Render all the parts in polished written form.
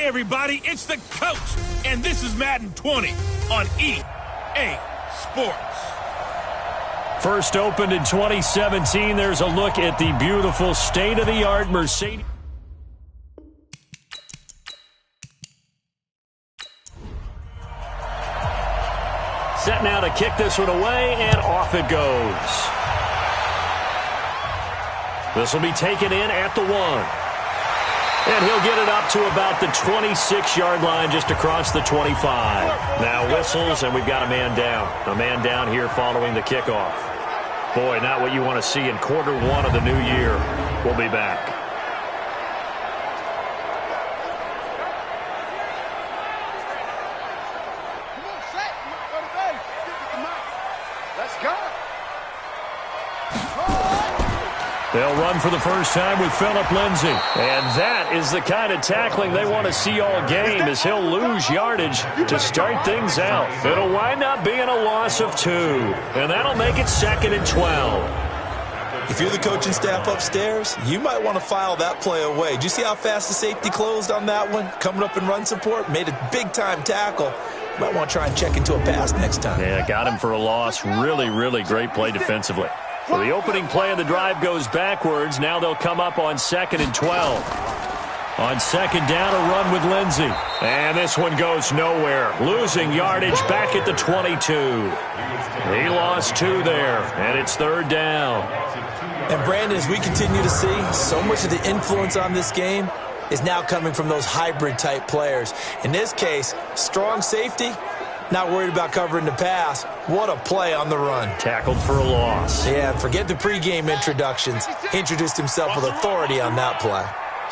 everybody, it's the coach, and this is Madden 20 on EA Sports. First opened in 2017, there's a look at the beautiful state-of-the-art Mercedes. Set now to kick this one away, and off it goes. This will be taken in at the 1. And he'll get it up to about the 26-yard line, just across the 25. Now whistles, and we've got a man down. A man down here following the kickoff. Boy, not what you want to see in quarter 1 of the new year. We'll be back. They'll run for the first time with Phillip Lindsay. And that is the kind of tackling they want to see all game, as he'll lose yardage to start things out. It'll wind up being a loss of 2. And that'll make it 2nd and 12. If you're the coaching staff upstairs, you might want to file that play away. Did you see how fast the safety closed on that one? Coming up in run support, made a big-time tackle. Might want to try and check into a pass next time. Yeah, got him for a loss. Really, really great play defensively. So the opening play of the drive goes backwards. Now they'll come up on 2nd and 12. On 2nd down, a run with Lindsay. And this one goes nowhere. Losing yardage back at the 22. He lost 2 there, and it's 3rd down. And Brandon, as we continue to see, so much of the influence on this game is now coming from those hybrid-type players. In this case, strong safety, not worried about covering the pass. What a play on the run. Tackled for a loss. Yeah, forget the pregame introductions. He introduced himself with authority on that play.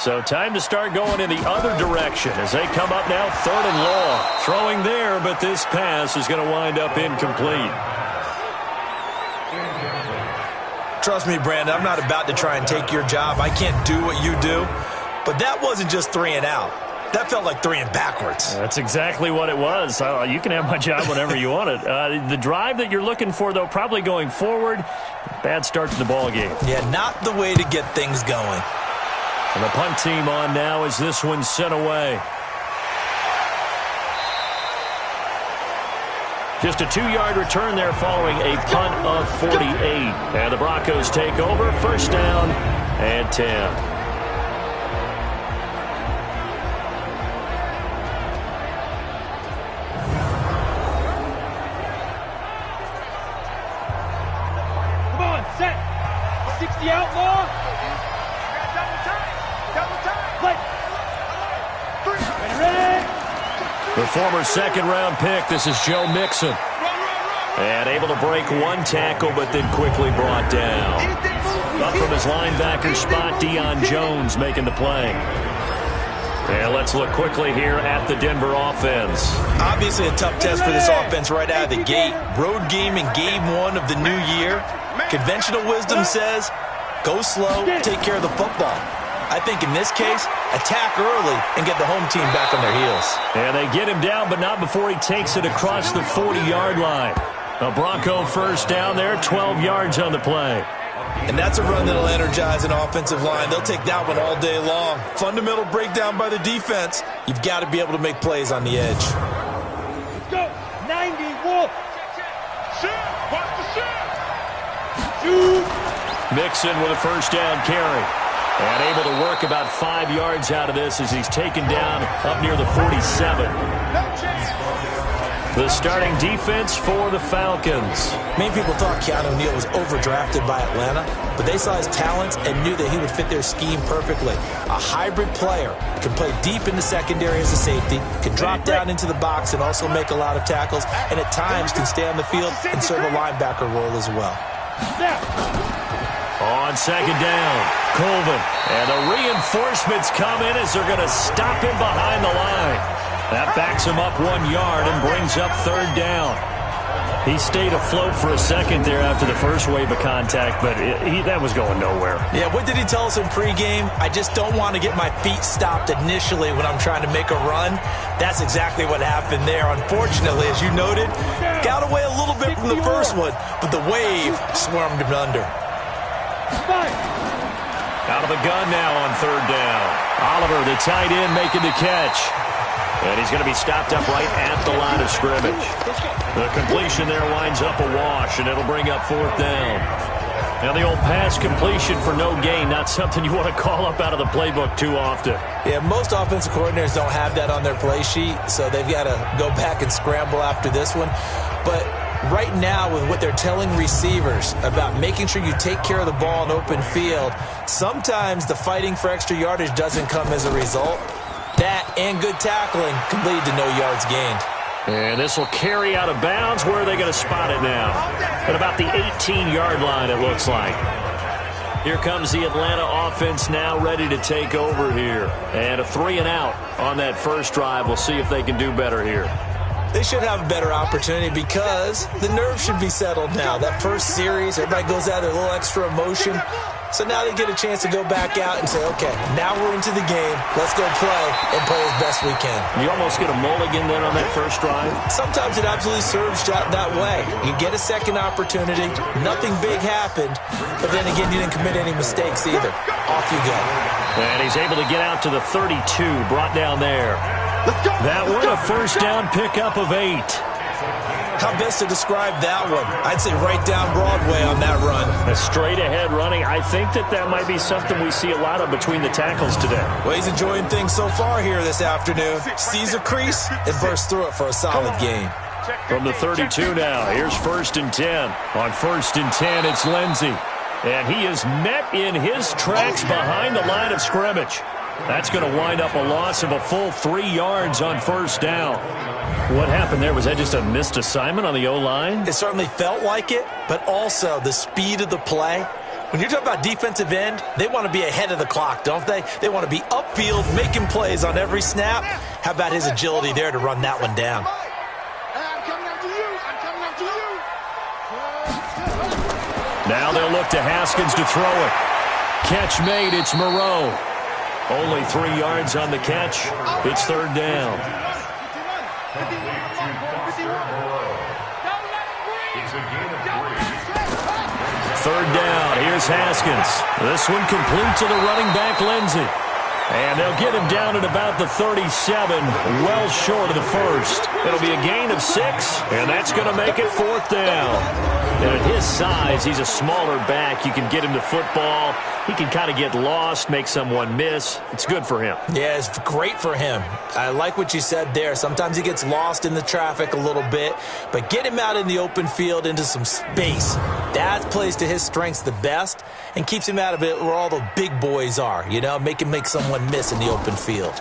So time to start going in the other direction as they come up now 3rd and long. Throwing there, but this pass is going to wind up incomplete. Trust me, Brandon, I'm not about to try and take your job. I can't do what you do. But that wasn't just 3 and out. That felt like 3 and backwards. That's exactly what it was. You can have my job whenever you want it. The drive that you're looking for, though, probably going forward. Bad start to the ball game. Yeah, not the way to get things going. And the punt team on now as this one's sent away. Just a 2-yard return there following a punt of 48. And the Broncos take over. 1st down and 10. Outlaw. Play. The former 2nd-round pick, this is Joe Mixon. And able to break 1 tackle, but then quickly brought down. Up from his linebacker spot, Deion Jones making the play. And let's look quickly here at the Denver offense. Obviously a tough test for this offense right out of the gate. Road game in game 1 of the new year. Conventional wisdom says, go slow, take care of the football. I think in this case, attack early and get the home team back on their heels. And they get him down, but not before he takes it across the 40-yard line. A Bronco 1st down there, 12 yards on the play. And that's a run that'll energize an offensive line. They'll take that one all day long. Fundamental breakdown by the defense. You've got to be able to make plays on the edge. Let's go. 90, Wolf. Watch the shot. Mixon with a 1st down carry. And able to work about 5 yards out of this as he's taken down up near the 47. The starting defense for the Falcons. Many people thought Keanu Neal was overdrafted by Atlanta, but they saw his talents and knew that he would fit their scheme perfectly. A hybrid player, can play deep in the secondary as a safety, can drop down into the box and also make a lot of tackles, and at times can stay on the field and serve a linebacker role as well. On 2nd down, Colvin. And the reinforcements come in as they're going to stop him behind the line. That backs him up 1 yard and brings up 3rd down. He stayed afloat for a second there after the first wave of contact, but that was going nowhere. Yeah, what did he tell us in pregame? I just don't want to get my feet stopped initially when I'm trying to make a run. That's exactly what happened there. Unfortunately, as you noted, got away a little bit from the first one, but the wave swarmed him under. Out of the gun now on 3rd down. Oliver, the tight end, making the catch. And he's going to be stopped up right at the line of scrimmage. The completion there winds up a wash, and it'll bring up 4th down. Now the old pass completion for no gain, not something you want to call up out of the playbook too often. Yeah, most offensive coordinators don't have that on their play sheet, so they've got to go back and scramble after this one. But right now, with what they're telling receivers about making sure you take care of the ball in open field, sometimes the fighting for extra yardage doesn't come as a result. That and good tackling can lead to no yards gained. And this will carry out of bounds. Where are they going to spot it now? At about the 18-yard line, it looks like. Here comes the Atlanta offense now ready to take over here. And a 3-and-out on that first drive. We'll see if they can do better here. They should have a better opportunity because the nerves should be settled now. That first series, everybody goes out with a little extra emotion. So now they get a chance to go back out and say, okay, now we're into the game. Let's go play and play as best we can. You almost get a mulligan then on that first drive? Sometimes it absolutely serves that way. You get a second opportunity. Nothing big happened. But then again, you didn't commit any mistakes either. Off you go. And he's able to get out to the 32, brought down there. That one, a first down pickup of 8. How best to describe that one? I'd say right down Broadway on that run. A straight-ahead running. I think that might be something we see a lot of between the tackles today. Well, he's enjoying things so far here this afternoon. Sees a crease and bursts through it for a solid gain. From the 32 now, here's 1st and 10. On 1st and 10, it's Lindsey. And he is met in his tracks behind the line of scrimmage. That's going to wind up a loss of a full 3 yards on first down. What happened there? Was that just a missed assignment on the O-line? It certainly felt like it, but also the speed of the play. When you're talking about defensive end, they want to be ahead of the clock, don't they? They want to be upfield, making plays on every snap. How about his agility there to run that one down? Now they'll look to Haskins to throw it. Catch made, it's Moreau. Only 3 yards on the catch. It's 3rd down. Third down, here's Haskins. This one complete to the running back, Lindsey. And they'll get him down at about the 37, well short of the first. It'll be a gain of 6, and that's going to make it 4th down. And at his size, he's a smaller back. You can get him to football. He can kind of get lost, make someone miss. It's good for him. Yeah, it's great for him. I like what you said there. Sometimes he gets lost in the traffic a little bit, but get him out in the open field into some space. That plays to his strengths the best and keeps him out of it where all the big boys are, you know, make someone miss in the open field.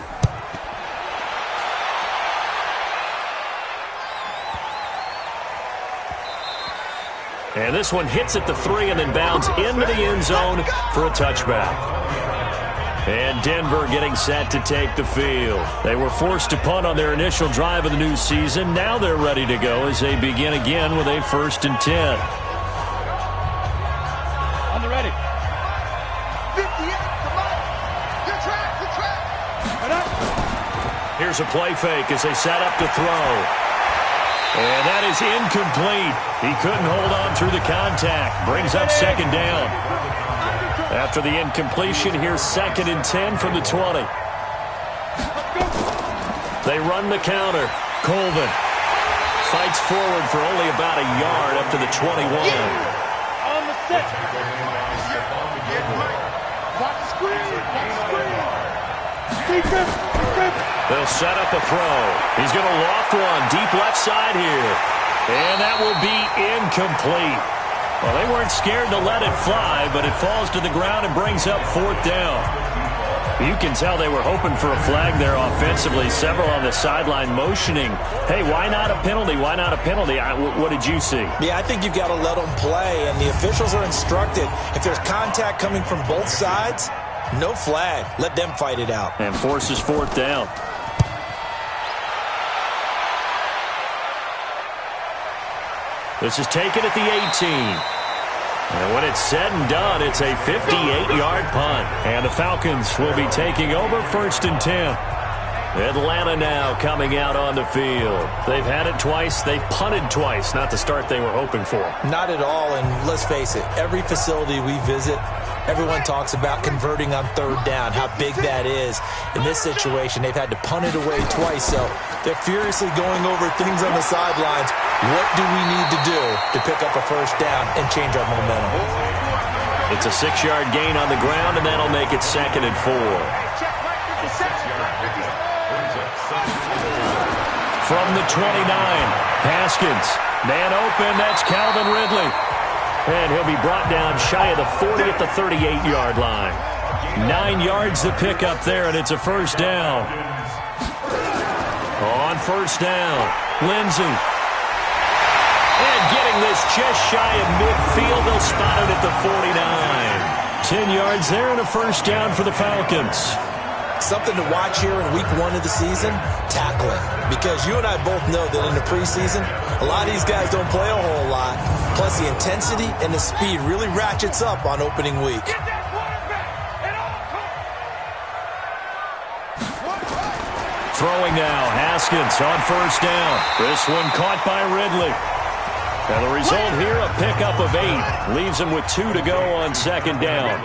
And this one hits at the 3 and then bounds into the end zone for a touchback. And Denver getting set to take the field. They were forced to punt on their initial drive of the new season. Now they're ready to go as they begin again with a 1st and 10. On the ready. 58, come on. Good track. Here's a play fake as they set up to throw. And that is incomplete. He couldn't hold on through the contact. Brings up 2nd down. After the incompletion, here's 2nd and 10 from the 20. They run the counter. Colvin fights forward for only about a yard up to the 21. On the set. Watch the screen. Defense. They'll set up a throw. He's going to loft one deep left side here. And that will be incomplete. Well, they weren't scared to let it fly, but it falls to the ground and brings up 4th down. You can tell they were hoping for a flag there offensively. Several on the sideline motioning, hey, why not a penalty? Why not a penalty? What did you see? Yeah, I think you've got to let them play, and the officials are instructed. If there's contact coming from both sides, no flag. Let them fight it out. And forces 4th down. This is taken at the 18. And when it's said and done, it's a 58-yard punt. And the Falcons will be taking over 1st and 10. Atlanta now coming out on the field. They've had it twice. They've punted twice. Not the start they were hoping for. Not at all. And let's face it, every facility we visit, Everyone talks about converting on third down, how big that is. In this situation, they've had to punt it away twice, so they're furiously going over things on the sidelines. What do we need to do to pick up a first down and change our momentum? It's a 6-yard gain on the ground, and that'll make it 2nd and 4. From the 29, Haskins. Man open, that's Calvin Ridley. And he'll be brought down shy of the 40 at the 38-yard line. 9 yards to pick up there, and it's a first down. On first down, Lindsey. And getting this just shy of midfield, they'll spot it at the 49. 10 yards there and a first down for the Falcons. Something to watch here in week 1 of the season, tackling. Because you and I both know that in the preseason, a lot of these guys don't play a whole lot. Plus, the intensity and the speed really ratchets up on opening week. Throwing now, Haskins on first down. This one caught by Ridley. And the result here, a pickup of 8. Leaves him with 2 to go on second down.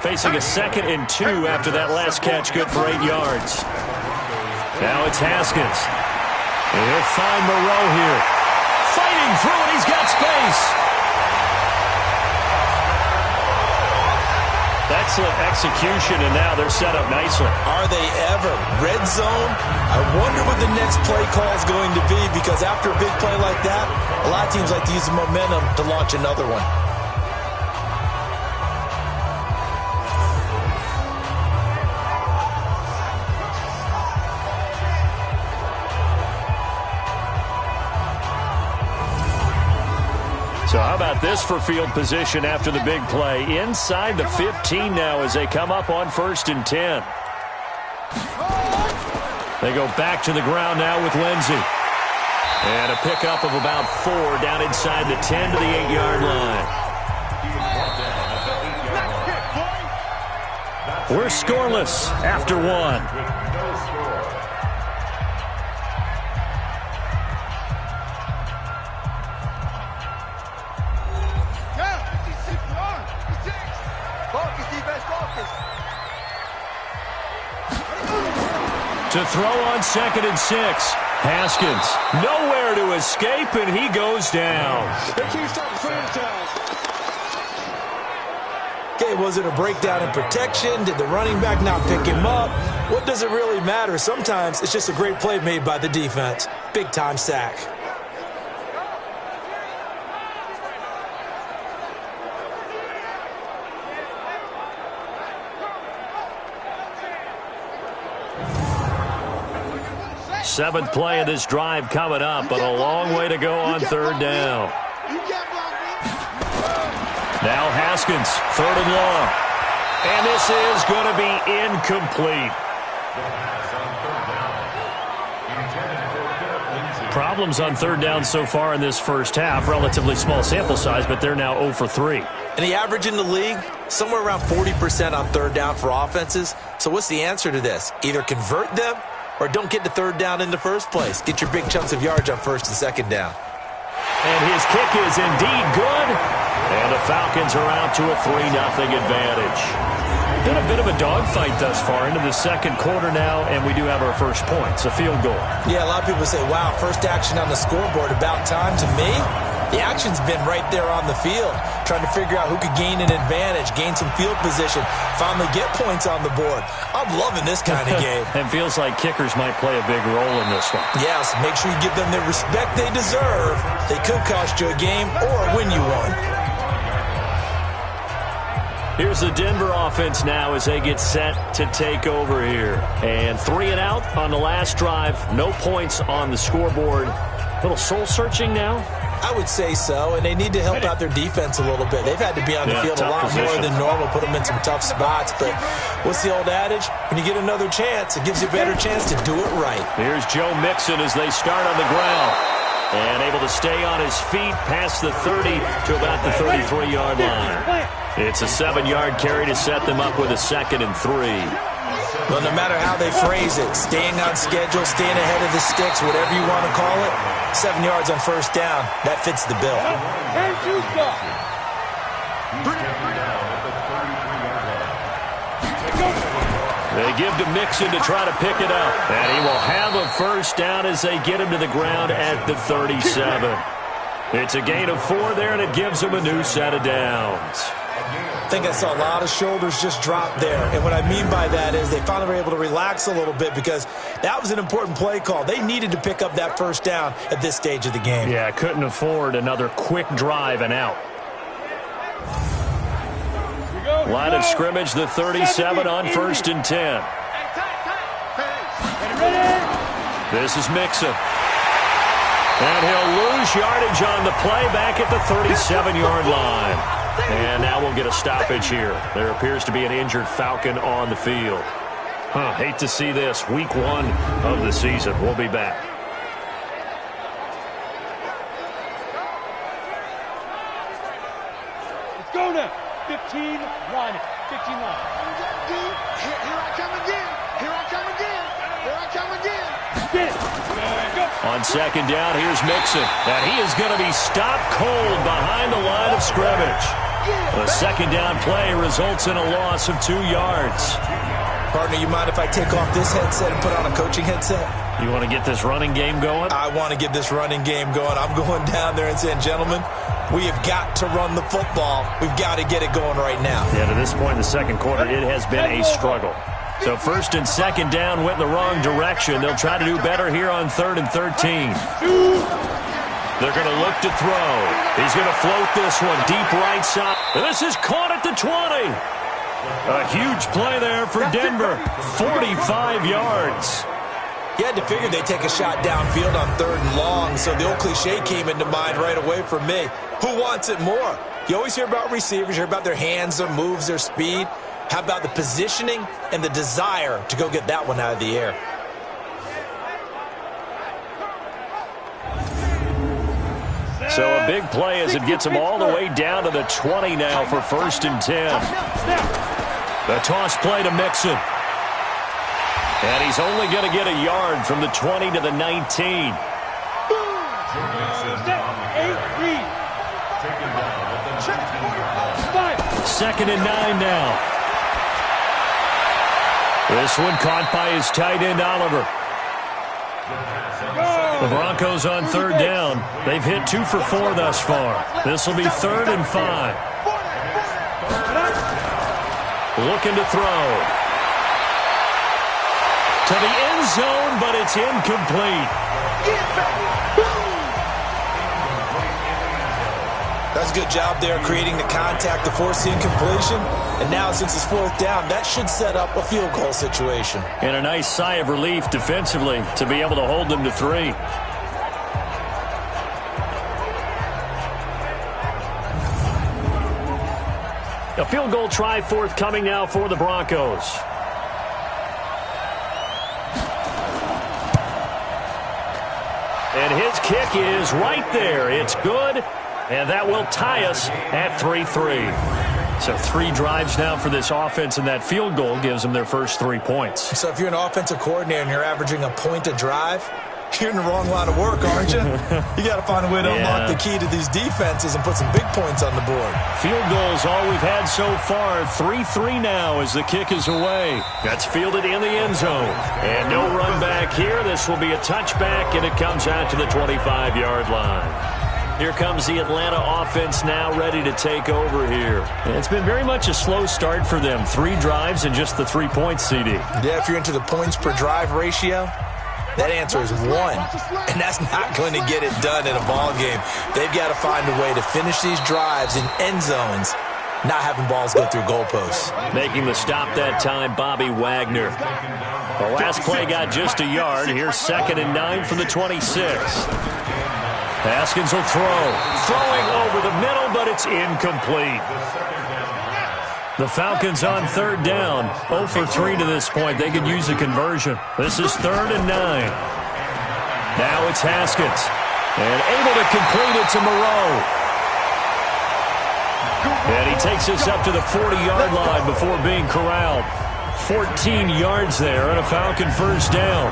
Facing a 2nd and 2 after that last catch, good for 8 yards. Now it's Haskins. And he'll find Moreau here. Fighting through it, he's got space. Excellent execution, and now they're set up nicely. Are they ever? Red zone? I wonder what the next play call is going to be, because after a big play like that, a lot of teams like to use the momentum to launch another one. So how about this for field position after the big play? Inside the 15 now as they come up on 1st and 10. They go back to the ground now with Lindsey. And a pickup of about 4 down inside the 10 to the 8-yard line. We're scoreless after 1. To throw on 2nd and 6. Haskins nowhere to escape, and he goes down. Okay, was it a breakdown in protection? Did the running back not pick him up? What does it really matter? Sometimes it's just a great play made by the defense. Big-time sack. Seventh play of this drive coming up, but a long way to go on third down. Now Haskins, 3rd and long. And this is going to be incomplete. Problems on third down so far in this first half. Relatively small sample size, but they're now 0 for 3. And the average in the league, somewhere around 40% on third down for offenses. So what's the answer to this? Either convert them or don't get the third down in the first place. Get your big chunks of yards on 1st and 2nd down. And his kick is indeed good. And the Falcons are out to a 3-0 advantage. Been a bit of a dogfight thus far into the second quarter now, and we do have our first point. It's a field goal. Yeah, a lot of people say, wow, first action on the scoreboard, about time. To me, the action's been right there on the field, trying to figure out who could gain an advantage, gain some field position, finally get points on the board. I'm loving this kind of game. And feels like kickers might play a big role in this one. Yes, make sure you give them the respect they deserve. They could cost you a game or win you one. Here's the Denver offense now as they get set to take over here. And 3 and out on the last drive. No points on the scoreboard. A little soul-searching now? I would say so, and they need to help out their defense a little bit. They've had to be on the field a lot more than normal, put them in some tough spots. But what's the old adage? When you get another chance, it gives you a better chance to do it right. Here's Joe Mixon as they start on the ground. And able to stay on his feet past the 30 to about the 33-yard line. It's a 7-yard carry to set them up with a 2nd and 3. Well, no matter how they phrase it, staying on schedule, staying ahead of the sticks, whatever you want to call it, 7 yards on first down, that fits the bill. They give to Mixon to try to pick it up. And he will have a first down as they get him to the ground at the 37. It's a gain of 4 there, and it gives them a new set of downs. I think I saw a lot of shoulders just drop there. And what I mean by that is they finally were able to relax a little bit because that was an important play call. They needed to pick up that first down at this stage of the game. Yeah, couldn't afford another quick drive and out. Line of scrimmage, the 37 on 1st and 10. This is Mixon. And he'll lose yardage on the play back at the 37-yard line. And now we'll get a stoppage here. There appears to be an injured Falcon on the field. Hate to see this. Week 1 of the season. We'll be back. Let's go now. 15 line. 15 line. Here I come again. Here I come again. Here I come again. Get it. On 2nd down, here's Mixon. And he is going to be stopped cold behind the line of scrimmage. The 2nd down play results in a loss of 2 yards. Partner, you mind if I take off this headset and put on a coaching headset? You want to get this running game going? I want to get this running game going. I'm going down there and saying, gentlemen, we have got to run the football. We've got to get it going right now. Yeah, to this point in the second quarter, it has been a struggle. So 1st and 2nd down went in the wrong direction. They'll try to do better here on 3rd and 13. They're going to look to throw. He's going to float this one deep right side. And this is caught at the 20. A huge play there for Denver. 45 yards. You had to figure they'd take a shot downfield on 3rd and long, so the old cliche came into mind right away for me. Who wants it more? You always hear about receivers, you hear about their hands, their moves, their speed. How about the positioning and the desire to go get that one out of the air? So a big play as it gets them all the way down to the 20 now for 1st and 10. The toss play to Mixon. And he's only going to get a yard from the 20 to the 19. 2nd and 9 now. This one caught by his tight end, Oliver. The Broncos on 3rd down. They've hit 2 for 4 thus far. This will be 3rd and 5. Looking to throw. To the end zone, but it's incomplete. That's a good job there creating the contact to force the incompletion. And now since it's 4th down, that should set up a field goal situation. And a nice sigh of relief defensively to be able to hold them to 3. A field goal try forthcoming now for the Broncos. And his kick is right there. It's good. And that will tie us at 3-3. So 3 drives now for this offense, and that field goal gives them their first 3 points. So if you're an offensive coordinator and you're averaging a point a drive, you're in the wrong line of work, aren't you? You got to find a way to unlock the key to these defenses and put some big points on the board. Field goals all we've had so far. 3-3 now as the kick is away. That's fielded in the end zone. And no run back here. This will be a touchback, and it comes out to the 25-yard line. Here comes the Atlanta offense now ready to take over here. And it's been very much a slow start for them. 3 drives and just the 3 points, CD. Yeah, if you're into the points per drive ratio, that answer is 1. And that's not going to get it done in a ball game. They've got to find a way to finish these drives in end zones, not having balls go through goalposts. Making the stop that time, Bobby Wagner. The last play got just a yard. Here's 2nd and 9 from the 26. Haskins will throw. Throwing over the middle, but it's incomplete. The Falcons on 3rd down. 0 for 3 to this point. They could use a conversion. This is 3rd and 9. Now it's Haskins. And able to complete it to Moreau. And he takes us up to the 40-yard line before being corralled. 14 yards there and a Falcon first down.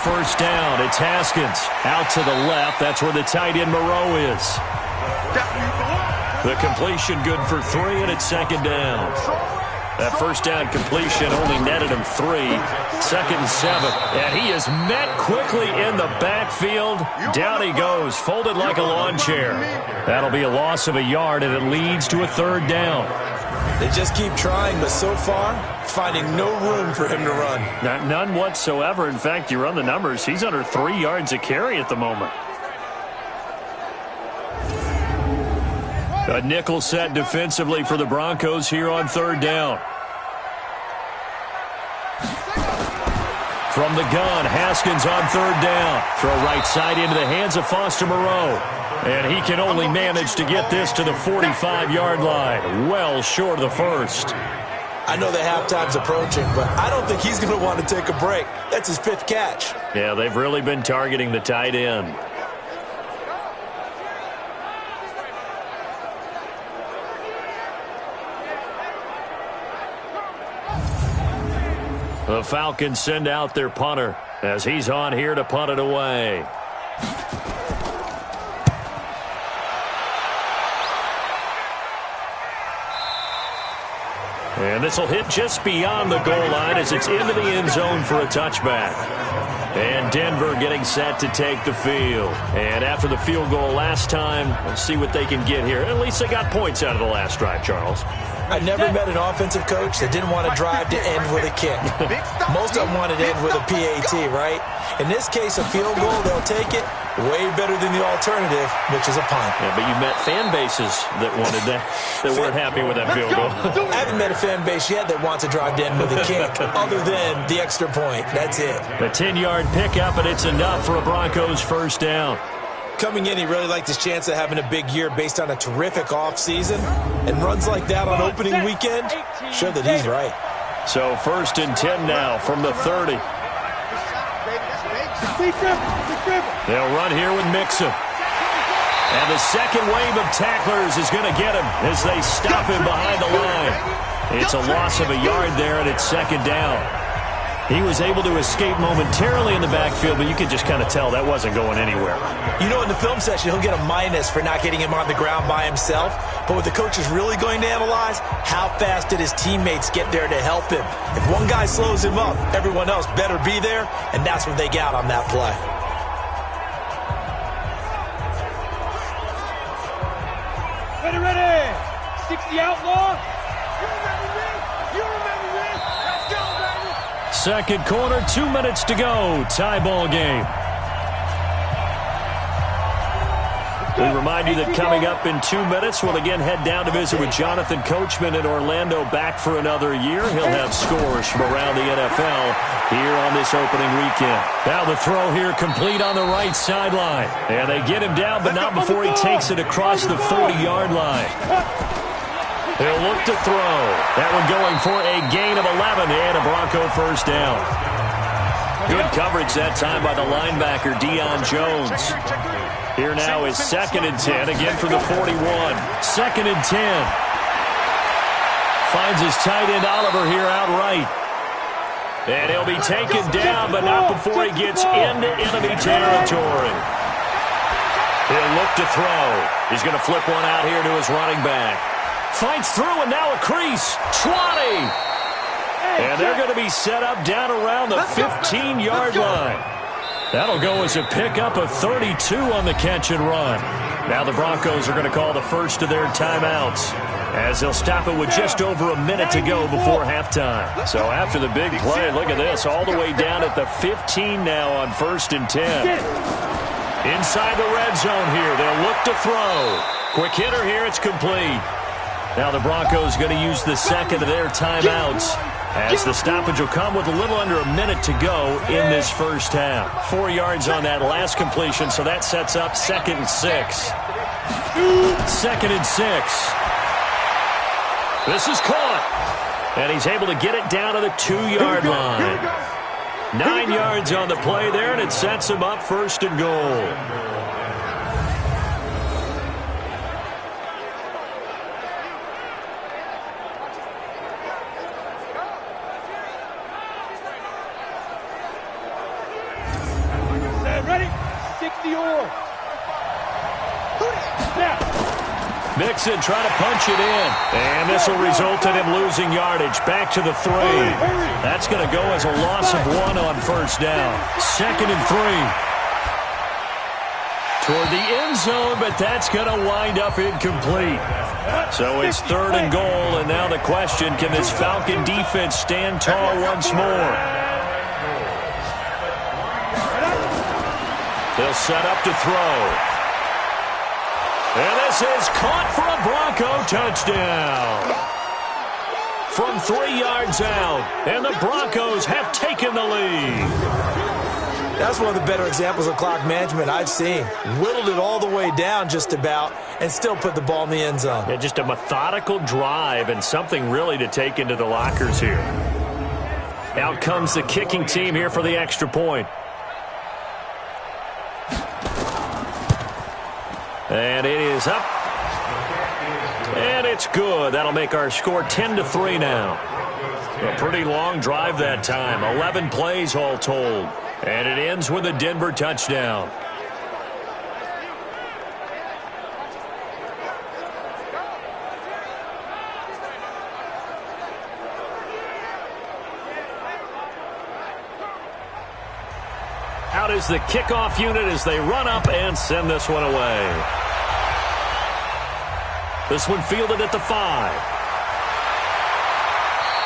first down. It's Haskins out to the left. That's where the tight end Moreau is. The completion good for 3, and it's second down. That first down completion only netted him 3. Second and 7. And he is met quickly in the backfield. Down he goes, folded like a lawn chair. That'll be a loss of a yard, and it leads to a third down. They just keep trying, but so far, finding no room for him to run. None whatsoever. In fact, you run the numbers, he's under 3 yards a carry at the moment. A nickel set defensively for the Broncos here on third down. From the gun, Haskins on third down. Throw right side into the hands of Foster Moreau. And he can only manage to get this to the 45-yard line. Well short of the first. I know the halftime's approaching, but I don't think he's going to want to take a break. That's his 5th catch. Yeah, they've really been targeting the tight end. The Falcons send out their punter as he's on here to punt it away. And this will hit just beyond the goal line as it's into the end zone for a touchback. And Denver getting set to take the field. And after the field goal last time, let's see what they can get here. At least they got points out of the last drive, Charles. I never met an offensive coach that didn't want to drive to end with a kick. Most of them wanted to end with a PAT, right? In this case, a field goal, they'll take it. Way better than the alternative, which is a punt. Yeah, but you met fan bases that wanted that, that weren't happy with that field goal. I haven't met a fan base yet that wants to drive to end with a kick, other than the extra point. That's it. A 10-yard pickup, and it's enough for a Broncos first down. Coming in, he really liked his chance of having a big year based on a terrific offseason. And runs like that on opening weekend show that he's right. So first and 10 now from the 30. They'll run here with Mixon. And the second wave of tacklers is going to get him as they stop him behind the line. It's a loss of a yard there, and it's second down. He was able to escape momentarily in the backfield, but you could just kind of tell that wasn't going anywhere. You know, in the film session, he'll get a minus for not getting him on the ground by himself. But what the coach is really going to analyze, how fast did his teammates get there to help him? If one guy slows him up, everyone else better be there, and that's what they got on that play. Ready. 60 outlaw. You remember me? Let's go, baby. Second quarter, 2 minutes to go. Tie ball game. We remind you that coming up in 2 minutes, we'll again head down to visit with Jonathan Coachman in Orlando, back for another year. He'll have scores from around the NFL here on this opening weekend. Now the throw here complete on the right sideline. And they get him down, but not before he takes it across the 40-yard line. He'll look to throw. That one going for a gain of 11 and a Bronco first down. Good coverage that time by the linebacker, Deion Jones. Here now is second and 10, again for the 41. Second and 10. Finds his tight end Oliver here outright. And he'll be taken down, but not before he gets into enemy territory. He'll look to throw. He's going to flip one out here to his running back. Fights through, and now a crease. 20. And they're going to be set up down around the 15-yard line. That'll go as a pickup of 32 on the catch and run. Now the Broncos are going to call the first of their timeouts, as they'll stop it with just over a minute to go before halftime. So after the big play, look at this, all the way down at the 15 now on first and 10. Inside the red zone here, they'll look to throw. Quick hitter here, it's complete. Now the Broncos going to use the second of their timeouts, as the stoppage will come with a little under a minute to go in this first half. 4 yards on that last completion, so that sets up second and 6. Second and 6. This is caught, and he's able to get it down to the 2-yard line. 9 yards on the play there, and it sets him up first and goal. Mixon trying to punch it in. And this will result in him losing yardage. Back to the 3. That's going to go as a loss of 1 on first down. 2nd and 3. Toward the end zone, but that's going to wind up incomplete. So it's 3rd and goal, and now the question, can this Falcon defense stand tall once more? They'll set up to throw. And this is caught for a Bronco touchdown. From 3 yards out, and the Broncos have taken the lead. That's one of the better examples of clock management I've seen. Whittled it all the way down just about and still put the ball in the end zone. Yeah, just a methodical drive and something really to take into the lockers here. Out comes the kicking team here for the extra point. And it is up. And it's good. That'll make our score 10-3 now. A pretty long drive that time. 11 plays all told. And it ends with a Denver touchdown. Out is the kickoff unit as they run up and send this one away. This one fielded at the 5.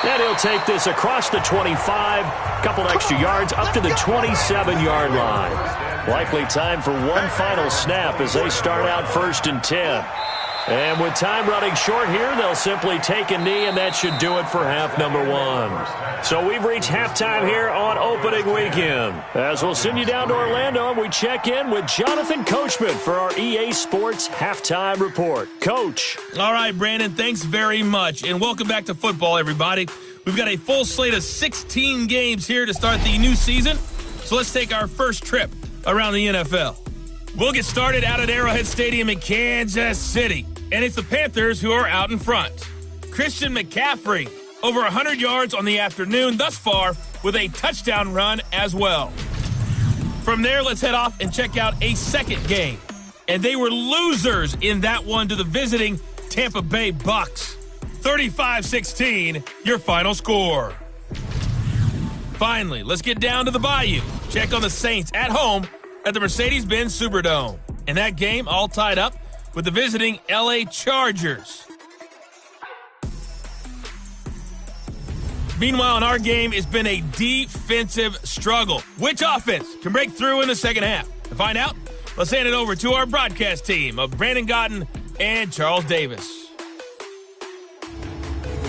And he'll take this across the 25, couple extra yards up to the 27-yard line. Likely time for one final snap as they start out 1st and 10. And with time running short here, they'll simply take a knee, and that should do it for half number 1. So we've reached halftime here on opening weekend. As we'll send you down to Orlando, and we check in with Jonathan Coachman for our EA Sports Halftime Report. Coach. All right, Brandon, thanks very much. And welcome back to football, everybody. We've got a full slate of 16 games here to start the new season. So let's take our first trip around the NFL. We'll get started out at Arrowhead Stadium in Kansas City. And it's the Panthers who are out in front. Christian McCaffrey, over 100 yards on the afternoon thus far with a touchdown run as well. From there, let's head off and check out a second game. And they were losers in that one to the visiting Tampa Bay Bucks. 35-16, your final score. Finally, let's get down to the Bayou. Check on the Saints at home at the Mercedes-Benz Superdome. And that game all tied up with the visiting LA Chargers. Meanwhile, in our game, it's been a defensive struggle. Which offense can break through in the second half? To find out, let's hand it over to our broadcast team of Brandon Gotten and Charles Davis.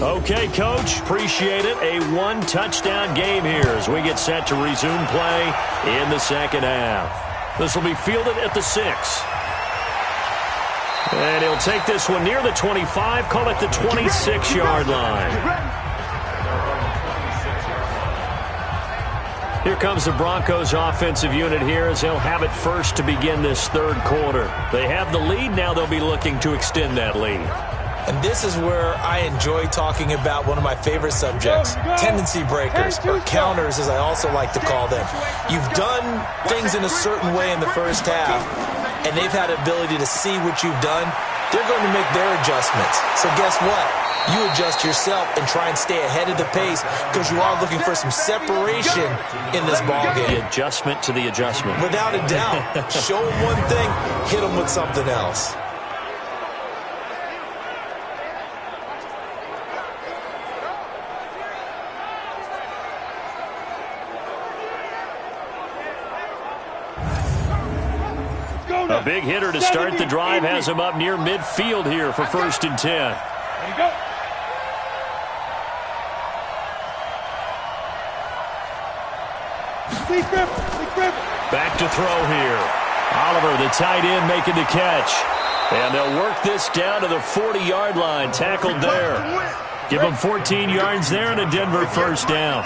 Okay, Coach, appreciate it. A one-touchdown game here as we get set to resume play in the second half. This will be fielded at the 6. And he'll take this one near the 25, call it the 26-yard line. Here comes the Broncos offensive unit here as they'll have it first to begin this third quarter. They have the lead. Now they'll be looking to extend that lead. And this is where I enjoy talking about one of my favorite subjects, tendency breakers, or counters as I also like to call them. You've done things in a certain way in the first half, and they've had the ability to see what you've done. They're going to make their adjustments. So guess what? You adjust yourself and try and stay ahead of the pace because you are looking for some separation in this ballgame. The adjustment to the adjustment. Without a doubt. Show them one thing, hit them with something else. A big hitter to start the drive has him up near midfield here for 1st and 10. There you go. Back to throw here. Oliver, the tight end, making the catch. And they'll work this down to the 40-yard line. Tackled there. Give them 14 yards there and a Denver first down.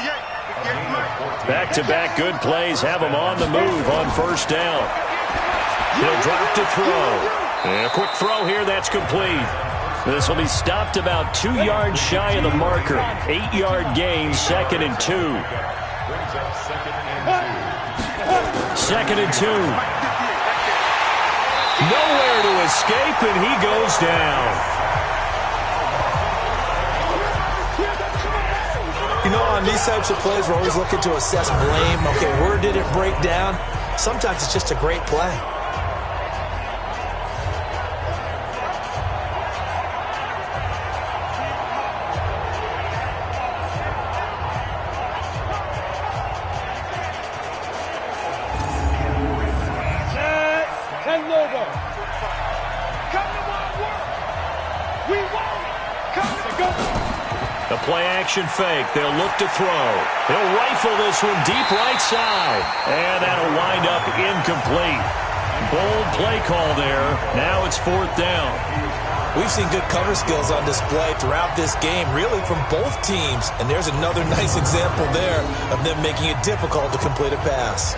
Back-to-back good plays have them on the move on first down. He'll drop to throw. And a quick throw here, that's complete. This will be stopped about 2 yards shy of the marker. 8-yard gain, 2nd and 2. 2nd and 2. Nowhere to escape, and he goes down. You know, on these types of plays, we're always looking to assess blame. Okay, where did it break down? Sometimes it's just a great play. The play-action fake. They'll look to throw. He'll rifle this one deep right side. And that'll wind up incomplete. Bold play call there. Now it's 4th down. We've seen good cover skills on display throughout this game, really from both teams. And there's another nice example there of them making it difficult to complete a pass.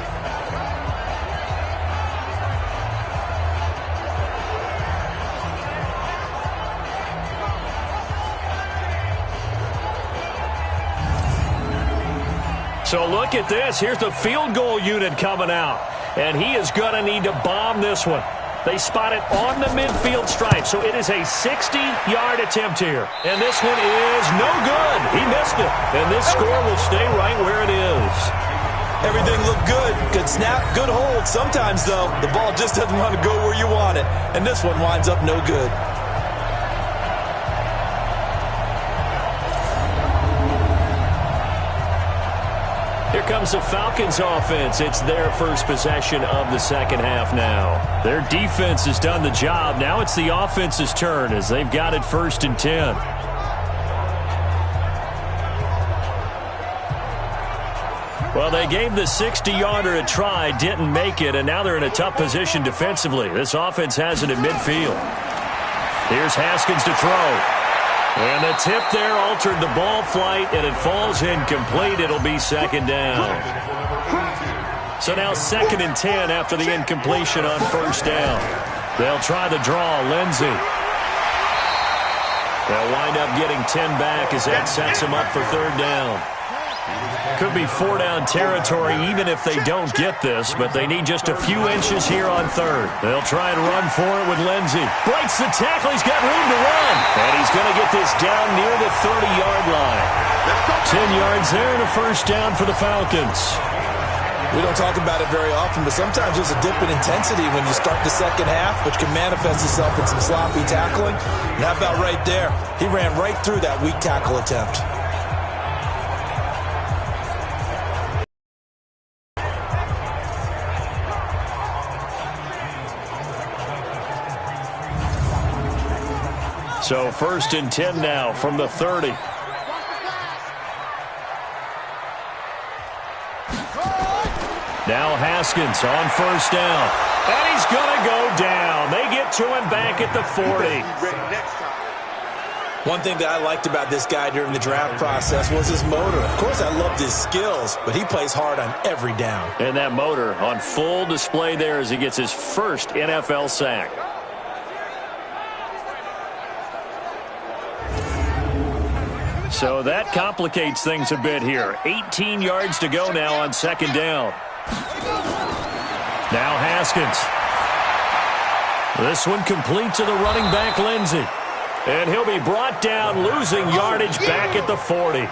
So look at this. Here's the field goal unit coming out. And he is going to need to bomb this one. They spot it on the midfield stripe. So it is a 60-yard attempt here. And this one is no good. He missed it. And this score will stay right where it is. Everything looked good. Good snap, good hold. Sometimes, though, the ball just doesn't want to go where you want it. And this one winds up no good. Here comes the Falcons offense. It's their first possession of the second half now. Their defense has done the job. Now it's the offense's turn as they've got it 1st and 10. Well, they gave the 60-yarder a try, didn't make it, and now they're in a tough position defensively. This offense has it at midfield. Here's Haskins to throw. And the tip there altered the ball flight, and it falls incomplete. It'll be 2nd down. So now 2nd and 10 after the incompletion on 1st down. They'll try the draw. Lindsey. They'll wind up getting 10 back as that sets them up for 3rd down. Could be 4-down territory even if they don't get this, but they need just a few inches here on 3rd. They'll try and run for it with Lindsey. Breaks the tackle. He's got room to run. And he's going to get this down near the 30-yard line. 10 yards there and a 1st down for the Falcons. We don't talk about it very often, but sometimes there's a dip in intensity when you start the second half, which can manifest itself in some sloppy tackling. And how about right there? He ran right through that weak tackle attempt. So 1st and 10 now from the 30. Now Haskins on 1st down. And he's going to go down. They get to him back at the 40. One thing that I liked about this guy during the draft process was his motor. Of course, I loved his skills, but he plays hard on every down. And that motor on full display there as he gets his first NFL sack. So that complicates things a bit here. 18 yards to go now on 2nd down. Now Haskins. This one complete to the running back, Lindsey. And he'll be brought down, losing yardage back at the 40.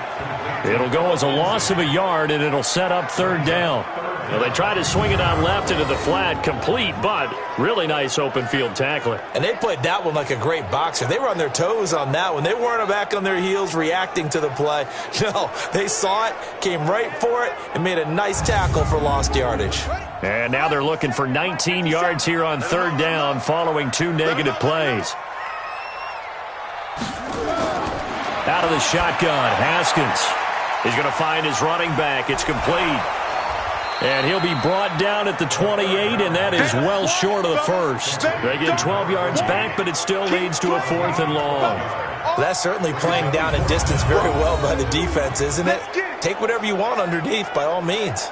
It'll go as a loss of a yard, and it'll set up 3rd down. Well, they try to swing it out left into the flat, complete, but really nice open field tackling. And they played that one like a great boxer. They were on their toes on that one. They weren't back on their heels reacting to the play. No, they saw it, came right for it, and made a nice tackle for lost yardage. And now they're looking for 19 yards here on 3rd down following 2 negative plays. Out of the shotgun, Haskins. He's going to find his running back. It's complete. And he'll be brought down at the 28, and that is well short of the 1st. They get 12 yards back, but it still leads to a 4th and long. That's certainly playing down a distance very well by the defense, isn't it? Take whatever you want underneath, by all means.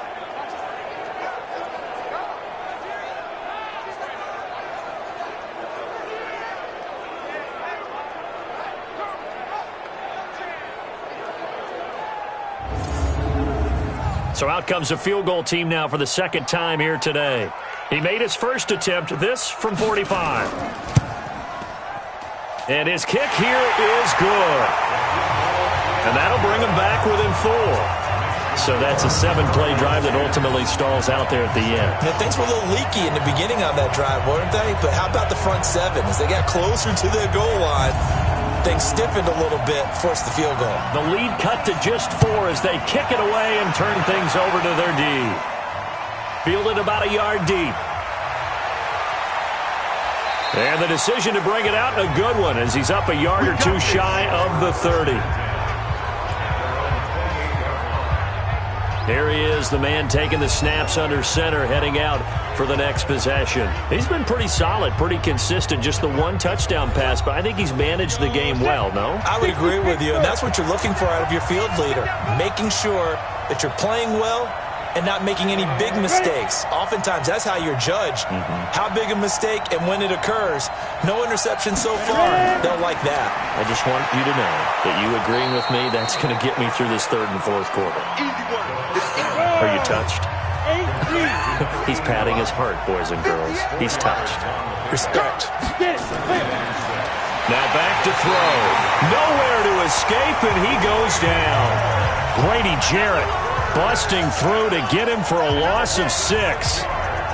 So out comes a field goal team now for the second time here today. He made his first attempt, this from 45. And his kick here is good. And that'll bring him back within 4. So that's a 7-play drive that ultimately stalls out there at the end. Yeah, things were a little leaky in the beginning on that drive, weren't they? But how about the front 7? As they got closer to their goal line, things stiffened a little bit, forced the field goal. The lead cut to just 4 as they kick it away and turn things over to their D. Fielded about a yard deep. And the decision to bring it out, a good one, as he's up a yard or 2 shy of the 30. Here he is, the man taking the snaps under center, heading out for the next possession. He's been pretty solid, pretty consistent, just the 1 touchdown pass, but I think he's managed the game well, no? I would agree with you, and that's what you're looking for out of your field leader, making sure that you're playing well and not making any big mistakes. Oftentimes, that's how you're judged. How big a mistake and when it occurs. No interception so far. They'll like that. I just want you to know that you agreeing with me, that's going to get me through this 3rd and 4th quarter. Are you touched? He's patting his heart, boys and girls. He's touched. Respect. Now back to throw. Nowhere to escape, and he goes down. Grady Jarrett busting through to get him for a loss of 6.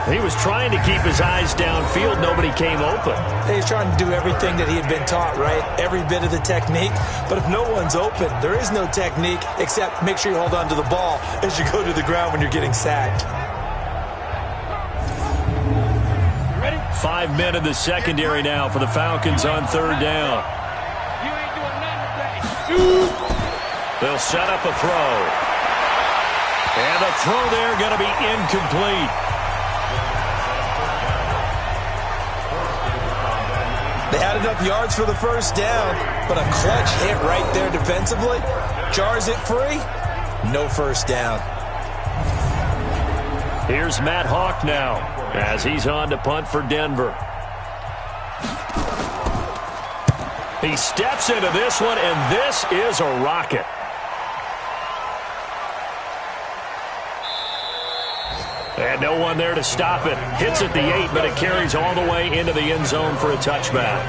He was trying to keep his eyes downfield. Nobody came open. He's trying to do everything that he had been taught, right? Every bit of the technique. But if no one's open, there is no technique except make sure you hold on to the ball as you go to the ground when you're getting sacked. 5 men in the secondary now for the Falcons on 3rd down. They'll set up a throw. And the throw there going to be incomplete. They had enough yards for the first down, but a clutch hit right there defensively. Jars it free. No first down. Here's Matt Hawk now as he's on to punt for Denver. He steps into this one, and this is a rocket. And no one there to stop it. Hits at the 8, but it carries all the way into the end zone for a touchback.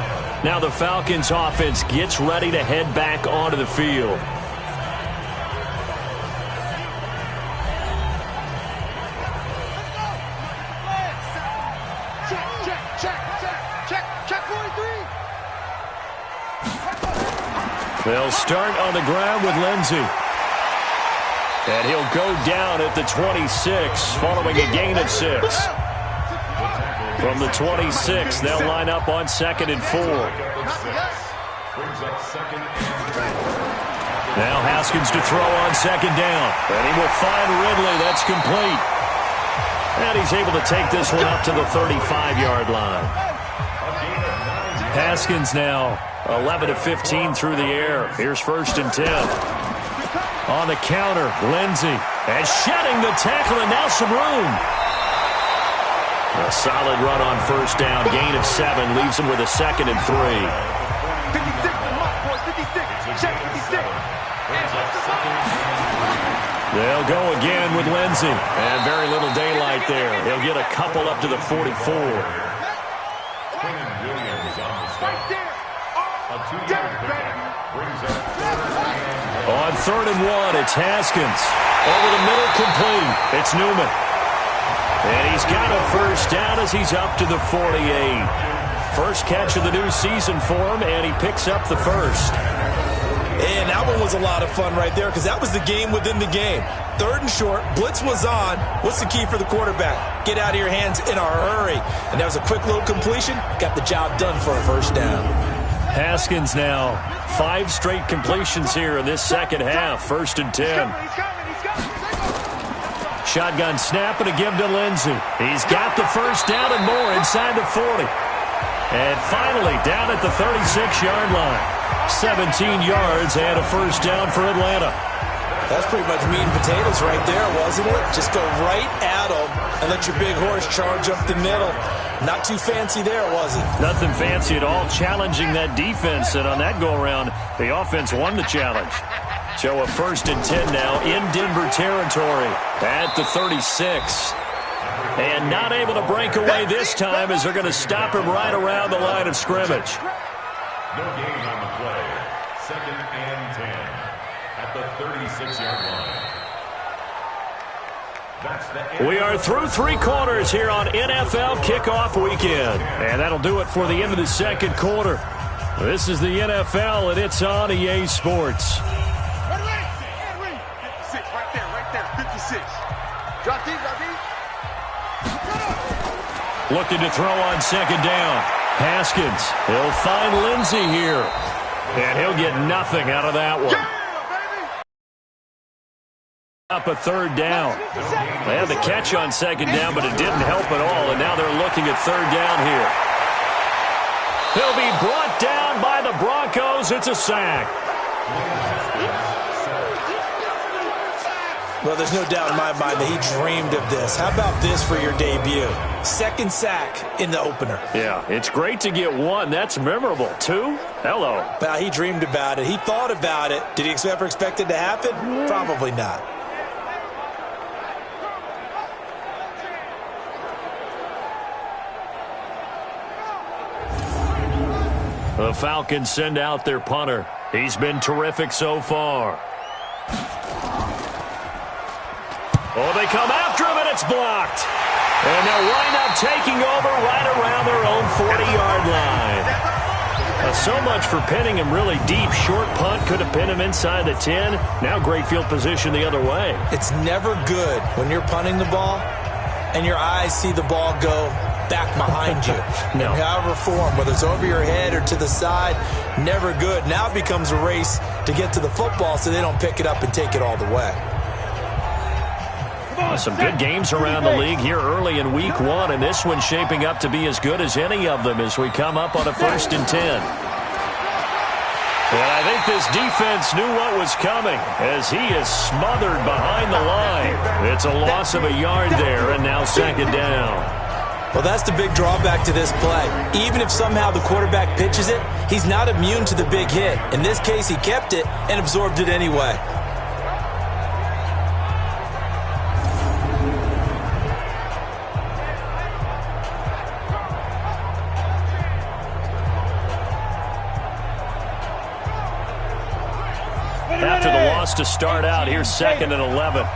Now the Falcons offense gets ready to head back onto the field. Check 43. They'll start on the ground with Lindsey. And he'll go down at the 26 following a gain of 6. From the 26, they'll line up on 2nd and 4. Now Haskins to throw on 2nd down. And he will find Ridley. That's complete. And he's able to take this one up to the 35-yard line. Haskins now 11 of 15 through the air. Here's 1st and 10. On the counter, Lindsey. And shedding the tackle, and now some room. A solid run on 1st down. Gain of 7 leaves him with a 2nd and 3. 56, check 56. They'll go again with Lindsey. And very little daylight there. He'll get a couple up to the 44. On 3rd and 1, it's Haskins. Over the middle, complete. It's Newman. And he's got a 1st down as he's up to the 48. First catch of the new season for him, and he picks up the 1st. And that one was a lot of fun right there because that was the game within the game. 3rd and short, blitz was on. What's the key for the quarterback? Get out of your hands in a hurry. And that was a quick little completion. Got the job done for a 1st down. Haskins now 5 straight completions here in this second half. 1st and 10. Shotgun snap and a give to Lindsey. He's got the 1st down and more inside the 40. And finally down at the 36-yard line. 17 yards and a 1st down for Atlanta. That's pretty much meat and potatoes right there, wasn't it? Just go right at them and let your big horse charge up the middle. Not too fancy there, was it? Nothing fancy at all, challenging that defense. And on that go-around, the offense won the challenge. So a 1st and 10 now in Denver territory at the 36. And not able to break away this time as they're going to stop him right around the line of scrimmage. No gain on the play. 2nd and 10 at the 36-yard line. We are through 3 quarters here on NFL kickoff weekend. And that'll do it for the end of the 2nd quarter. This is the NFL, and it's on EA Sports. 56, right there, 56. Drop deep. Looking to throw on 2nd down. Haskins, he'll find Lindsey here. And he'll get nothing out of that one. Up a 3rd down. They had the catch on 2nd down, but it didn't help at all. And now they're looking at 3rd down here. He'll be brought down by the Broncos. It's a sack. Well, there's no doubt in my mind that he dreamed of this. How about this for your debut? 2nd sack in the opener. Yeah, it's great to get 1. That's memorable. 2? Hello. Well, he dreamed about it. He thought about it. Did he ever expect it to happen? Probably not. The Falcons send out their punter. He's been terrific so far. Oh, they come after him, and it's blocked. And they'll wind up taking over right around their own 40-yard line. So much for pinning him really deep. Short punt could have pinned him inside the 10. Now great field position the other way. It's never good when you're punting the ball and your eyes see the ball go back behind you. No. In however form, whether it's over your head or to the side, never good. Now it becomes a race to get to the football so they don't pick it up and take it all the way. Some good games around the league here early in week 1, and this one's shaping up to be as good as any of them as we come up on a 1st and 10. And I think this defense knew what was coming as he is smothered behind the line. It's a loss of a yard there, and now 2nd down. Well, that's the big drawback to this play. Even if somehow the quarterback pitches it, he's not immune to the big hit. In this case, he kept it and absorbed it anyway. After the loss to start out, here's 2nd and 11.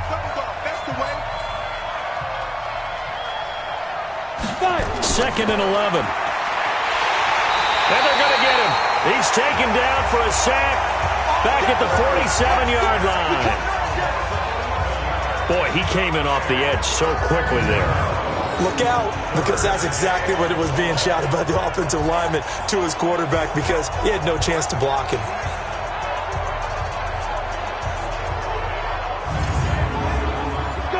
Second and 11. And they're going to get him. He's taken down for a sack back at the 47-yard line. Boy, he came in off the edge so quickly there. Look out, because that's exactly what it was being shouted by the offensive lineman to his quarterback because he had no chance to block him.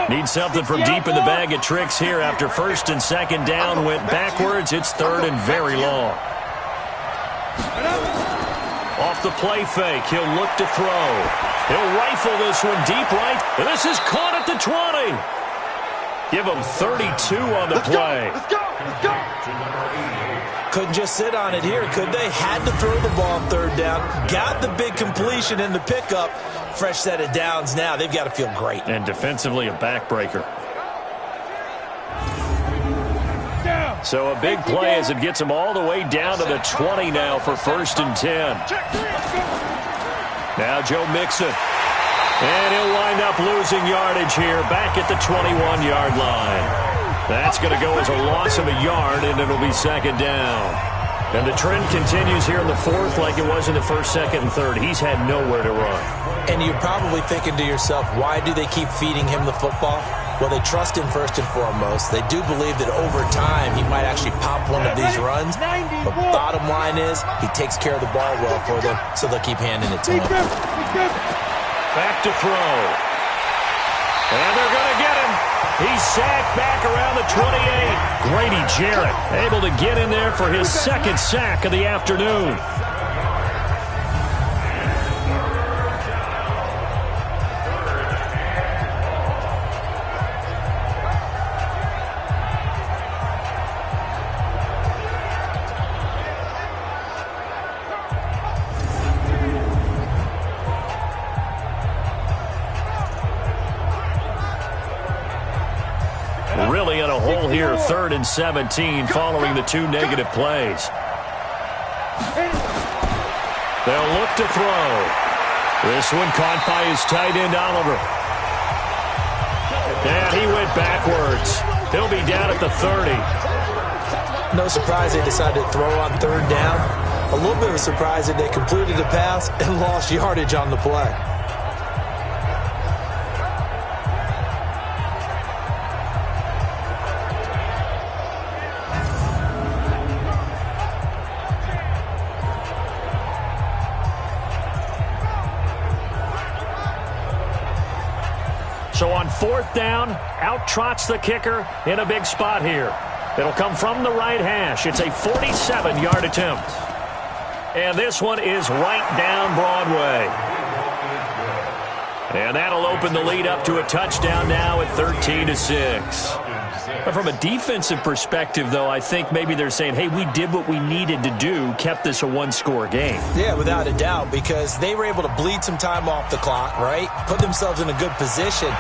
Need something from deep in the bag of tricks here after 1st and 2nd down went backwards. It's 3rd and very long. Off the play fake, he'll look to throw. He'll rifle this one deep right. And this is caught at the 20. Give him 32 on the play. Let's go. Couldn't just sit on it here, could they? Had to throw the ball on 3rd down. Got the big completion in the pickup. Fresh set of downs now. They've got to feel great. And defensively, a backbreaker. So a big play as it gets him all the way down to the 20 now for 1st and 10. Now Joe Mixon. And he'll wind up losing yardage here back at the 21-yard line. That's going to go as a loss of a yard, and it'll be 2nd down. And the trend continues here in the 4th like it was in the 1st, 2nd, and 3rd. He's had nowhere to run. And you're probably thinking to yourself, why do they keep feeding him the football? Well, they trust him first and foremost. They do believe that over time he might actually pop one of these runs. But bottom line is he takes care of the ball well for them, so they'll keep handing it to him. Back to throw. And they're going to get him. He's sacked back around the 28. Grady Jarrett able to get in there for his 2nd sack of the afternoon. a hole here, 3rd and 17, following the 2 negative plays. They'll look to throw. This one caught by his tight end, Oliver. And he went backwards. He'll be down at the 30. No surprise they decided to throw on 3rd down. A little bit of a surprise that they completed the pass and lost yardage on the play. So on 4th down, out trots the kicker in a big spot here. It'll come from the right hash. It's a 47-yard attempt. And this one is right down Broadway. And that'll open the lead up to a touchdown now at 13-6. From a defensive perspective, though, I think maybe they're saying, hey, we did what we needed to do, kept this a 1-score game. Yeah, without a doubt, because they were able to bleed some time off the clock, right? Put themselves in a good position,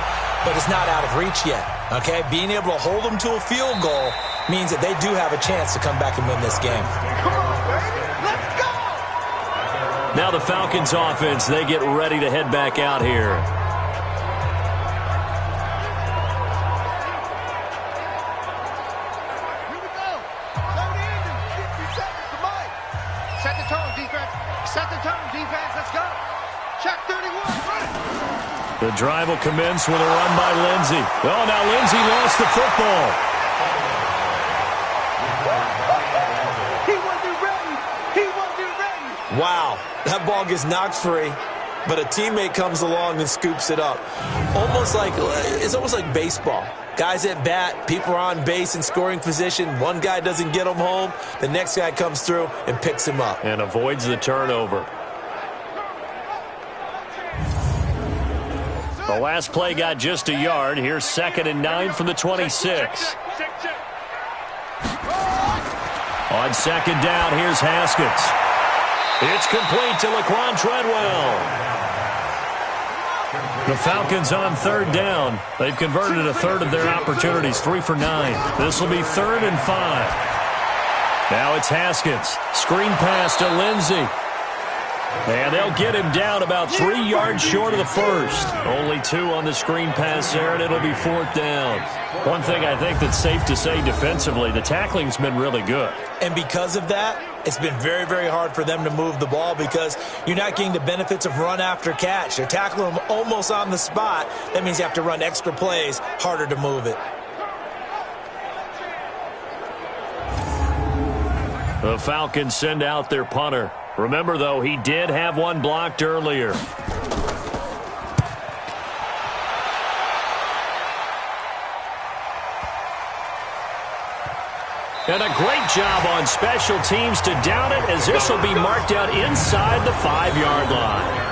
but it's not out of reach yet, okay? Being able to hold them to a field goal means that they do have a chance to come back and win this game. Come on, baby. Let's go! Now the Falcons offense, they get ready to head back out here. Here we go. Load in and 50 seconds to Mike. Set the tone, defense. Set the tone, defense. Let's go. Check 31. Ready. The drive will commence with a run by Lindsey. Oh, now Lindsey lost the football. Wow, that ball gets knocked free, but a teammate comes along and scoops it up. It's almost like baseball. Guys at bat, people are on base in scoring position. One guy doesn't get him home. The next guy comes through and picks him up. And avoids the turnover. The last play got just a yard. Here's 2nd and 9 from the 26. On 2nd down, here's Haskins. It's complete to Laquan Treadwell. The Falcons on 3rd down. They've converted a 1/3 of their opportunities, 3 for 9. This will be 3rd and 5. Now it's Haskins. Screen pass to Lindsey. And they'll get him down about 3 yards short of the first. Only 2 on the screen pass there, and it'll be 4th down. One thing I think that's safe to say defensively, the tackling's been really good. And because of that, it's been very, very hard for them to move the ball because you're not getting the benefits of run after catch. They're tackling them almost on the spot. That means you have to run extra plays, harder to move it. The Falcons send out their punter. Remember, though, he did have one blocked earlier. And a great job on special teams to down it, as this will be marked out inside the 5-yard line.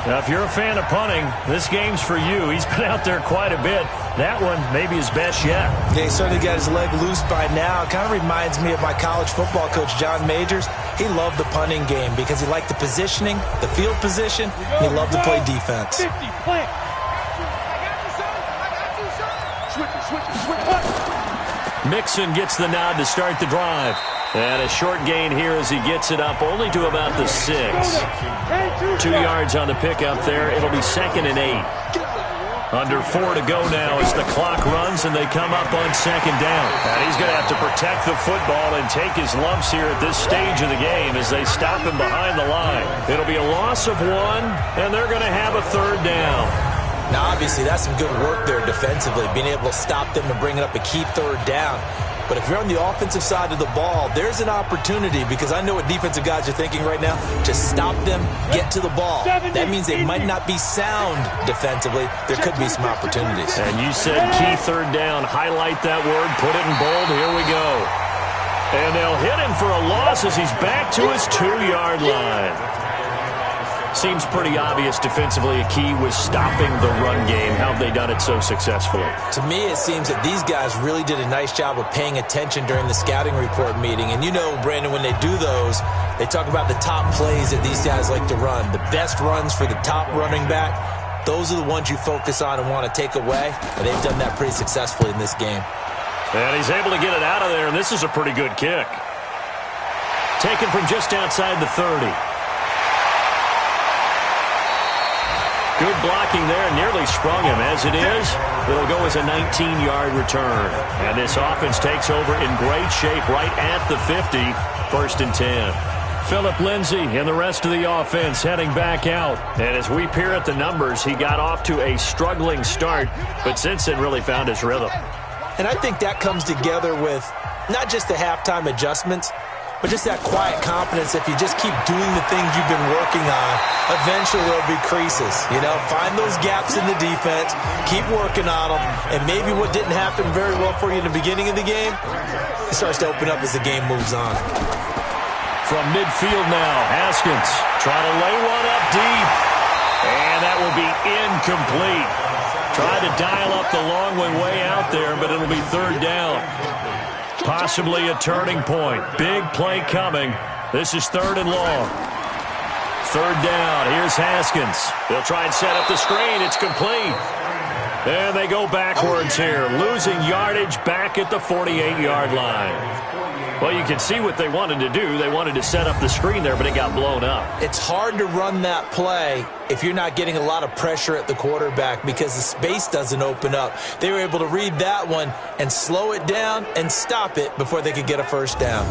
Now, if you're a fan of punting, this game's for you. He's been out there quite a bit. That one maybe his best yet. Yeah, he certainly got his leg loose by now. It kind of reminds me of my college football coach, John Majors. He loved the punting game because he liked the positioning, the field position, and he loved to play defense. 50, plant. Switch. Mixon gets the nod to start the drive. And a short gain here as he gets it up only to about the 6. 2 yards on the pickup there. It'll be 2nd and 8. Under 4 to go now as the clock runs and they come up on 2nd down. And he's going to have to protect the football and take his lumps here at this stage of the game as they stop him behind the line. It'll be a loss of 1, and they're going to have a 3rd down. Now, obviously, that's some good work there defensively, being able to stop them and bring it up a key 3rd down. But if you're on the offensive side of the ball, there's an opportunity because I know what defensive guys are thinking right now. Just stop them, get to the ball. That means they might not be sound defensively. There could be some opportunities. And you said key 3rd down. Highlight that word. Put it in bold. Here we go. And they'll hit him for a loss as he's back to his 2-yard line. Seems pretty obvious defensively a key was stopping the run game. How have they done it so successfully? To me, it seems that these guys really did a nice job of paying attention during the scouting report meeting. And you know, Brandon, when they do those, they talk about the top plays that these guys like to run. The best runs for the top running back, those are the ones you focus on and want to take away. And they've done that pretty successfully in this game. And he's able to get it out of there, and this is a pretty good kick. Taken from just outside the 30. Good blocking there, nearly sprung him. As it is, it'll go as a 19-yard return. And this offense takes over in great shape right at the 50, 1st and 10. Phillip Lindsay and the rest of the offense heading back out. And as we peer at the numbers, he got off to a struggling start, but since then really found his rhythm. And I think that comes together with not just the halftime adjustments, but just that quiet confidence. If you just keep doing the things you've been working on, eventually there'll be creases. You know, find those gaps in the defense, keep working on them, and maybe what didn't happen very well for you in the beginning of the game, it starts to open up as the game moves on. From midfield now, Haskins trying to lay one up deep. And that will be incomplete. Tried to dial up the long one way out there, but it'll be 3rd down. Possibly a turning point. Big play coming. This is 3rd and long. 3rd down. Here's Haskins. They'll try and set up the screen. It's complete. And they go backwards here. Losing yardage back at the 48-yard line. Well, you can see what they wanted to do. They wanted to set up the screen there, but it got blown up. It's hard to run that play if you're not getting a lot of pressure at the quarterback because the space doesn't open up. They were able to read that one and slow it down and stop it before they could get a 1st down.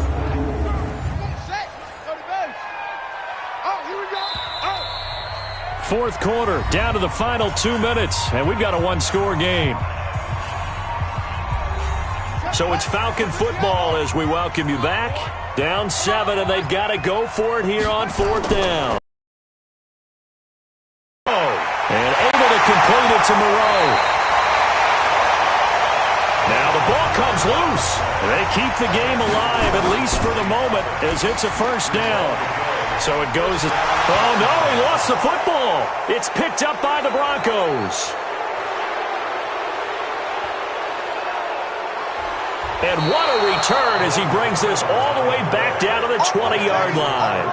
Fourth quarter, down to the final 2 minutes, and we've got a 1-score game. So it's Falcon football as we welcome you back. Down 7, and they've got to go for it here on 4th down. And able to complete it to Moreau. Now the ball comes loose. They keep the game alive, at least for the moment, as it's a 1st down. So it goes. Oh, no, he lost the football. It's picked up by the Broncos. And what a return as he brings this all the way back down to the 20-yard line.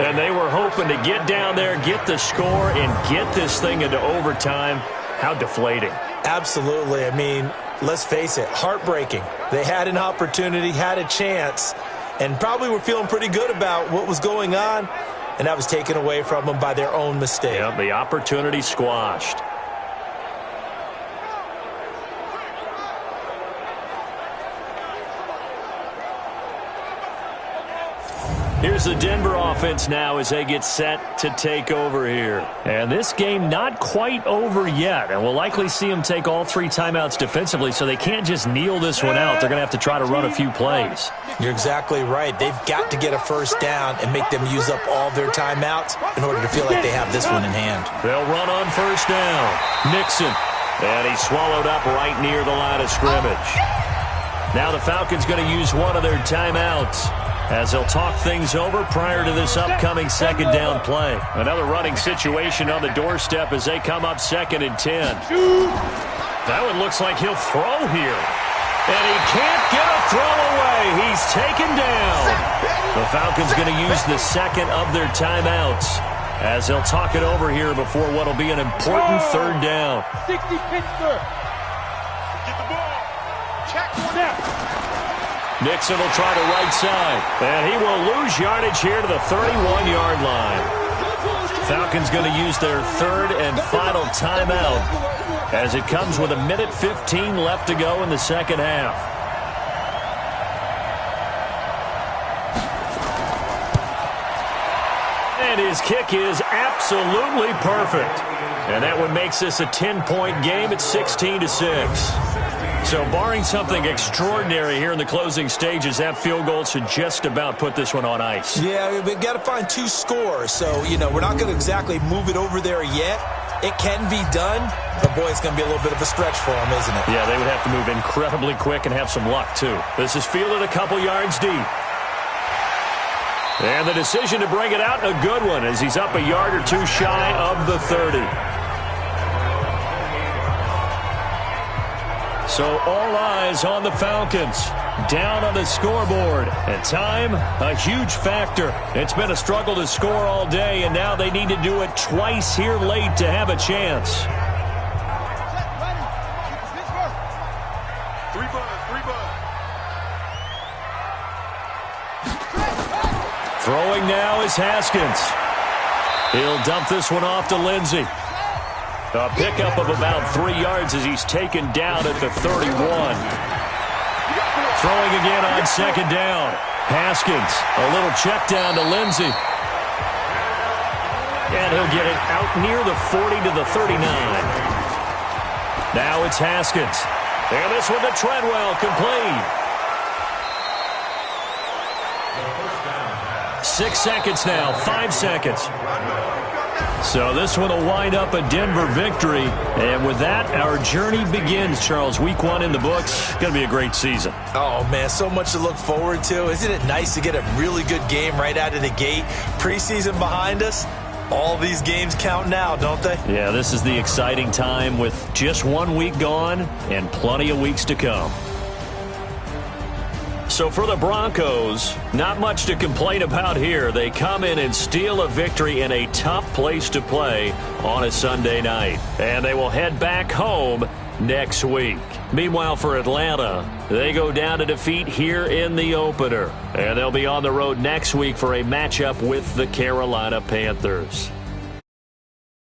And they were hoping to get down there, get the score, and get this thing into overtime. How deflating. Absolutely. I mean, let's face it, heartbreaking. They had an opportunity, had a chance, and probably were feeling pretty good about what was going on, and that was taken away from them by their own mistake. Yep, the opportunity squashed. Here's the Denver offense now as they get set to take over here. And this game not quite over yet. And we'll likely see them take all 3 timeouts defensively, so they can't just kneel this one out. They're going to have to try to run a few plays. You're exactly right. They've got to get a 1st down and make them use up all their timeouts in order to feel like they have this one in hand. They'll run on 1st down. Nixon. And he's swallowed up right near the line of scrimmage. Now the Falcons going to use one of their timeouts as they'll talk things over prior to this upcoming 2nd down play. Another running situation on the doorstep as they come up 2nd and 10. That one looks like he'll throw here. And he can't get a throw away. He's taken down. The Falcons going to use the 2nd of their timeouts as they'll talk it over here before what will be an important 3rd down. 60 Pittsburgh. Get the ball. Check one out. Nixon will try the right side, and he will lose yardage here to the 31-yard line. Falcons going to use their 3rd and final timeout as it comes with 1:15 left to go in the 2nd half. And his kick is absolutely perfect. And that one makes this a 10-point game at 16-6. So barring something extraordinary here in the closing stages, that field goal should just about put this one on ice. Yeah, we've got to find 2 scores. So, you know, we're not going to exactly move it over there yet. It can be done, but, boy, it's going to be a little bit of a stretch for them, isn't it? Yeah, they would have to move incredibly quick and have some luck, too. This is fielded a couple yards deep. And the decision to bring it out, a good one, as he's up a yard or 2 shy of the 30. So all eyes on the Falcons. Down on the scoreboard. And time, a huge factor. It's been a struggle to score all day, and now they need to do it twice here late to have a chance. now is Haskins. He'll dump this one off to Lindsey. A pickup of about 3 yards as he's taken down at the 31. Throwing again on second down. Haskins, a little check down to Lindsey. And he'll get it out near the 40 to the 39. Now it's Haskins. And this one to Treadwell, complete. 6 seconds now, 5 seconds. So this one will wind up a Denver victory. And with that, our journey begins, Charles. Week 1 in the books. Going to be a great season. Oh, man, so much to look forward to. Isn't it nice to get a really good game right out of the gate? Preseason behind us. All these games count now, don't they? Yeah, this is the exciting time with just 1 week gone and plenty of weeks to come. So for the Broncos, not much to complain about here. They come in and steal a victory in a tough place to play on a Sunday night. And they will head back home next week. Meanwhile, for Atlanta, they go down to defeat here in the opener. And they'll be on the road next week for a matchup with the Carolina Panthers.